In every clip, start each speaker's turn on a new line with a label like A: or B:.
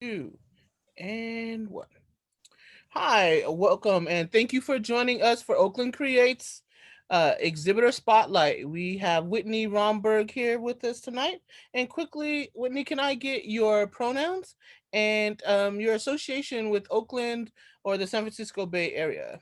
A: Two, and one. Hi, welcome, and thank you for joining us for Oakland Creates Exhibitor Spotlight. We have Whitney Romberg here with us tonight. And quickly, Whitney, can I get your pronouns and your association with Oakland or the San Francisco Bay Area?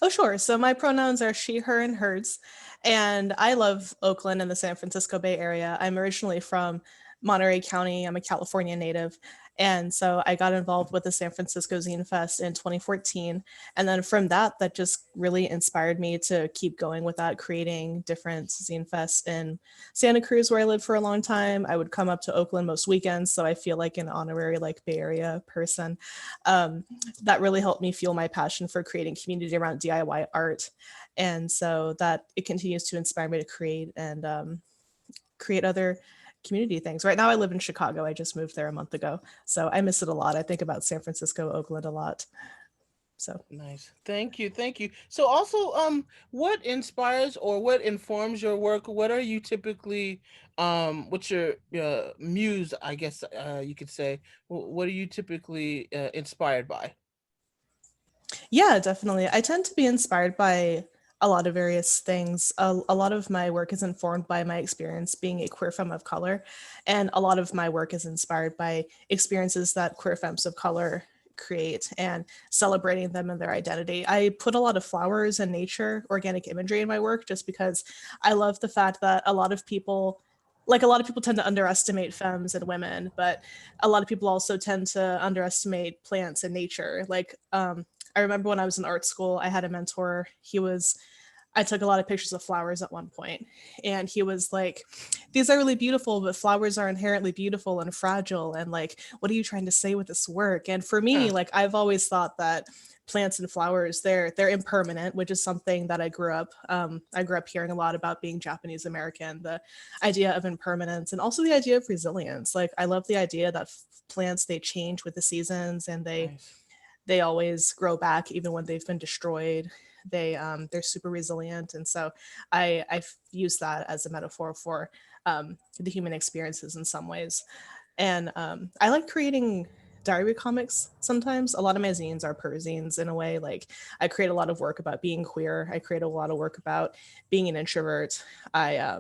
B: Oh, sure. So my pronouns are she, her, and hers. And I love Oakland and the San Francisco Bay Area. I'm originally from Monterey County. I'm a California native. And so I got involved with the San Francisco Zine Fest in 2014. And then from that, that just really inspired me to keep going with that, creating different Zine Fests in Santa Cruz, where I lived for a long time. I would come up to Oakland most weekends. So I feel like an honorary like Bay Area person. Um, that really helped me fuel my passion for creating community around DIY art. And so that it continues to inspire me to create and create other community things. Right now, I live in Chicago. I just moved there a month ago. So I miss it a lot. I think about San Francisco, Oakland a lot. So
A: Nice. Thank you. Thank you. So also, what inspires or what informs your work? What are you typically, what's your muse, I guess you could say. What are you typically inspired by?
B: yeah, definitely. I tend to be inspired by a lot of various things. A lot of my work is informed by my experience being a queer femme of color, and a lot of my work is inspired by experiences that queer femmes of color create and celebrating them and their identity. I put a lot of flowers and nature, organic imagery in my work just because I love the fact that a lot of people tend to underestimate femmes and women, but a lot of people also tend to underestimate plants and nature. I remember when I was in art school, I had a mentor. I took a lot of pictures of flowers at one point, and he was like, "These are really beautiful, but flowers are inherently beautiful and fragile. And like, what are you trying to say with this work?" And for me,
A: Huh.
B: like, I've always thought that plants and flowers they're impermanent, which is something that I grew up hearing a lot about being Japanese American, the idea of impermanence and also the idea of resilience. Like, I love the idea that plants they change with the seasons and
A: Nice.
B: they always grow back even when they've been destroyed. They're super resilient, and so I use that as a metaphor for the human experiences in some ways. And I like creating diary comics sometimes. A lot of my zines are perzines in a way. Like, I create a lot of work about being queer. I create a lot of work about being an introvert. I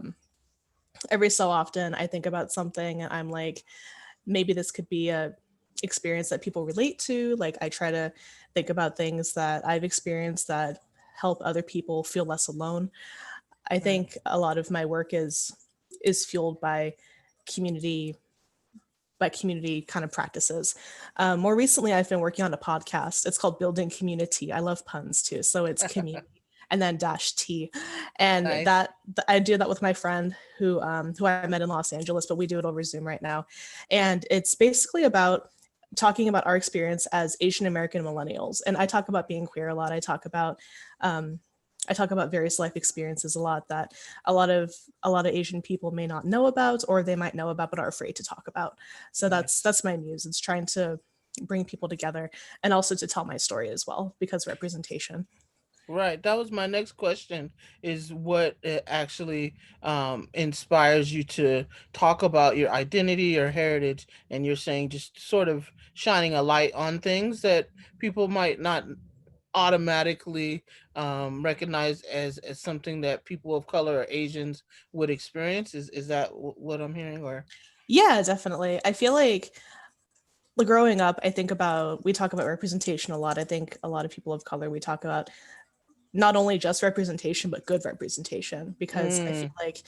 B: Every so often I think about something and I'm like, maybe this could be a experience that people relate to. Like, I try to think about things that I've experienced that help other people feel less alone. I think
A: Nice.
B: a lot of my work is fueled community by community kind of practices. More recently, I've been working on a podcast. It's called Building Community. I love puns too, so it's community and then dash T, and
A: Nice.
B: I do that with my friend who I met in Los Angeles, but we do it over Zoom right now, and it's basically about talking about our experience as Asian American millennials. And I talk about being queer a lot. Um, I talk about various life experiences a lot that a lot of a lot of Asian people may not know about, or they might know about but are afraid to talk about. So
A: Nice.
B: that's my muse. It's trying to bring people together and also to tell my story as well because representation.
A: Right. That was my next question is what actually inspires you to talk about your identity, your heritage, and you're saying just sort of shining a light on things that people might not automatically recognize as something that people of color or Asians would experience. Is that what I'm hearing? Or
B: Yeah, definitely. I feel like growing up, we talk about representation a lot. I think a lot of people of color, we talk about not only just representation, but good representation. Because I feel
A: mm,
B: like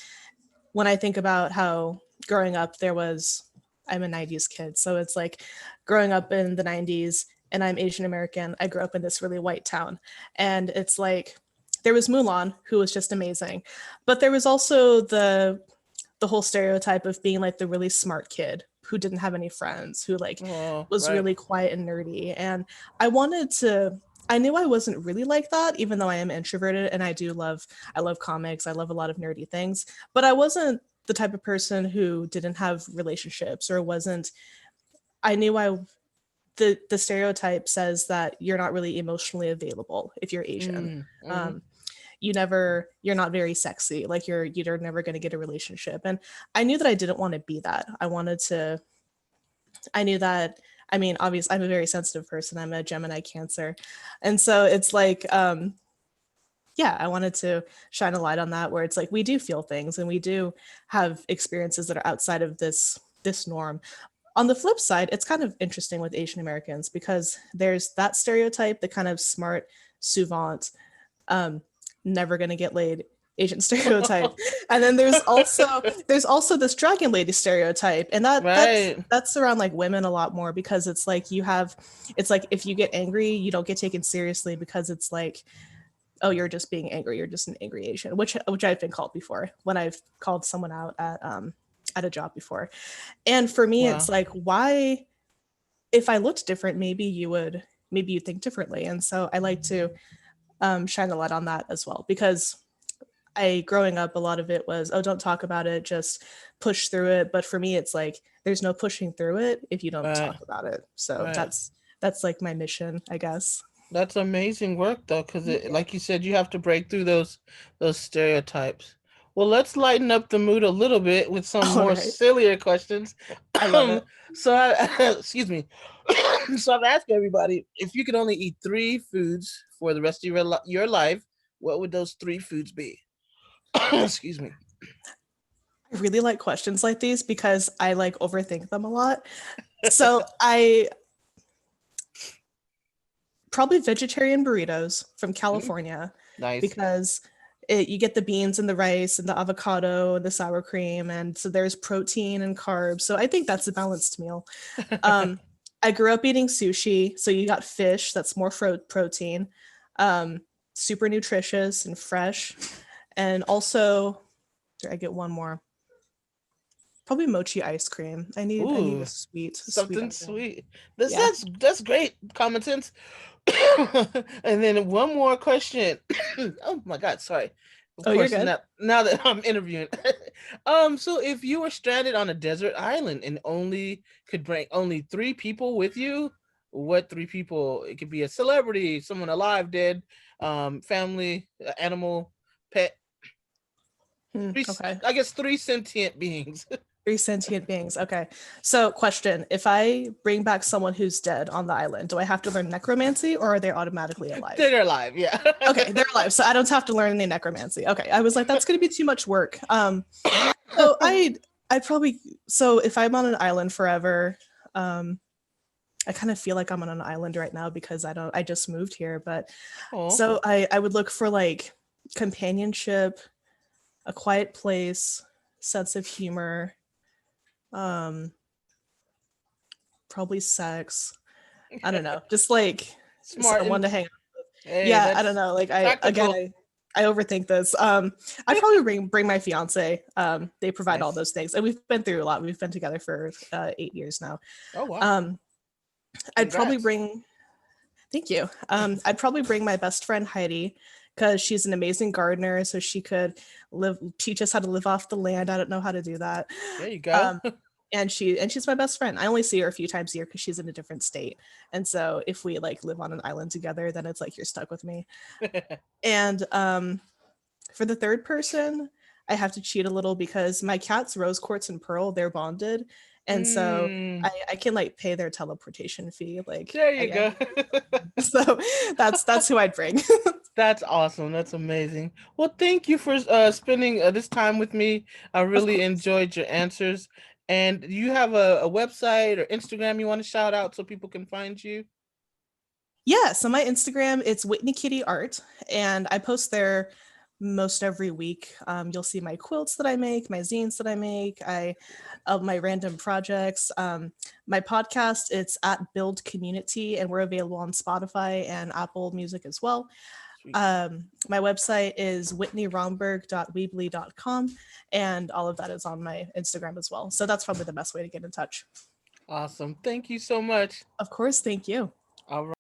B: when I think about how growing up, I'm a 90s kid. So it's like growing up in the 90s and I'm Asian American. I grew up in this really white town. And it's like, there was Mulan, who was just amazing. But there was also the whole stereotype of being like the really smart kid who didn't have any friends, who like
A: oh,
B: was
A: right.
B: really quiet and nerdy. And I wanted to I knew I wasn't really like that, even though I am introverted and I love comics, I love a lot of nerdy things, but I wasn't the type of person who didn't have relationships or wasn't I knew I the stereotype says that you're not really emotionally available if you're Asian.
A: Mm, mm,
B: Um, you're not very sexy, like you're never going to get a relationship. And I knew that I didn't want to be that. I knew that I mean, obviously, I'm a very sensitive person. I'm a Gemini Cancer, and so it's like, yeah, I wanted to shine a light on that, where it's like we do feel things and we do have experiences that are outside of this norm. On the flip side, it's kind of interesting with Asian Americans because there's that stereotype, the kind of smart, savant, um, never gonna get laid Asian stereotype, and then there's also this dragon lady stereotype, and that's
A: Right.
B: that's around like women a lot more because it's like it's like if you get angry, you don't get taken seriously because it's like, oh, you're just being angry, you're just an angry Asian, which I've been called before when I've called someone out at a job before. And for me, it's
A: Wow.
B: like, why, if I looked different, maybe you'd think differently. And so I like to shine a light on that as well because growing up, a lot of it was, oh, don't talk about it, just push through it. But for me, it's like there's no pushing through it if you don't
A: Right.
B: talk about it. So
A: Right.
B: that's like my mission, I guess.
A: That's amazing work though, because
B: Thank
A: it,
B: you.
A: like you said, you have to break through those stereotypes. Well, let's lighten up the mood a little bit with some
B: All
A: more
B: right.
A: sillier questions.
B: I love it.
A: So, excuse me. So I've asked everybody if you could only eat three foods for the rest of your life, what would those three foods be? Excuse me.
B: I really like questions like these because I like overthink them a lot. So I probably vegetarian burritos from
A: Mm,
B: California
A: nice.
B: because you get the beans and the rice and the avocado and the sour cream, and so there's protein and carbs. So I think that's a balanced meal. Um, I grew up eating sushi, so you got fish that's more protein, um, super nutritious and fresh, and also I get one more, probably mochi ice cream. I need
A: Ooh,
B: a sweet
A: something
B: item.
A: sweet. This
B: Yeah.
A: that's great. Common sense. And then one more question. Oh my God, sorry. Of
B: Oh, you're
A: course,
B: good.
A: now that I'm interviewing. So if you were stranded on a desert island and only could bring only three people with you, what three people? It could be a celebrity, someone alive, dead, family, animal, pet. Three,
B: Okay.
A: I guess three sentient beings.
B: Three sentient beings. Okay. So, question: if I bring back someone who's dead on the island, do I have to learn necromancy or are they automatically alive?
A: They're alive, yeah.
B: Okay, they're alive. So I don't have to learn any necromancy. Okay. I was like, that's gonna be too much work. So I'd probably, so if I'm on an island forever, um, I kind of feel like I'm on an island right now because I just moved here, but
A: Oh,
B: so I would look for like companionship, a quiet place, sense of humor, um, probably sex. I don't know, just like
A: smart
B: someone
A: and
B: to hang.
A: hey,
B: Yeah, I don't
A: that's
B: know. Like
A: practical.
B: I overthink this. I'd probably bring my fiance. They provide all
A: Nice.
B: those things, and we've been through a lot. We've been together for 8 years now.
A: Oh wow.
B: Um, I'd probably
A: Congrats.
B: bring. Thank you. I'd probably bring my best friend Heidi because she's an amazing gardener, so she could teach us how to live off the land. I don't know how to do that.
A: There you go.
B: Um, and she's my best friend. I only see her a few times a year because she's in a different state. And so if we like live on an island together, then it's like you're stuck with me. And for the third person, I have to cheat a little because my cats, Rose Quartz and Pearl, they're bonded. And so
A: Mm,
B: I can like pay their teleportation fee. Like
A: there you
B: I
A: go.
B: can, so that's who I'd bring.
A: That's awesome. That's amazing. Well, thank you for spending this time with me. I
B: Of
A: really
B: course.
A: enjoyed your answers. And do you have a website or Instagram you want to shout out so people can find you?
B: Yeah, so my Instagram, it's Whitney Kitty Art, and I post there most every week. You'll see my quilts that I make, my zines that I make, my random projects. My podcast, it's at Build Community, and we're available on Spotify and Apple Music as well.
A: Sweet.
B: My website is whitneyromberg.weebly.com, and all of that is on my Instagram as well. So that's probably the best way to get in touch.
A: Awesome. Thank you so much.
B: Of course, thank you.
A: All right.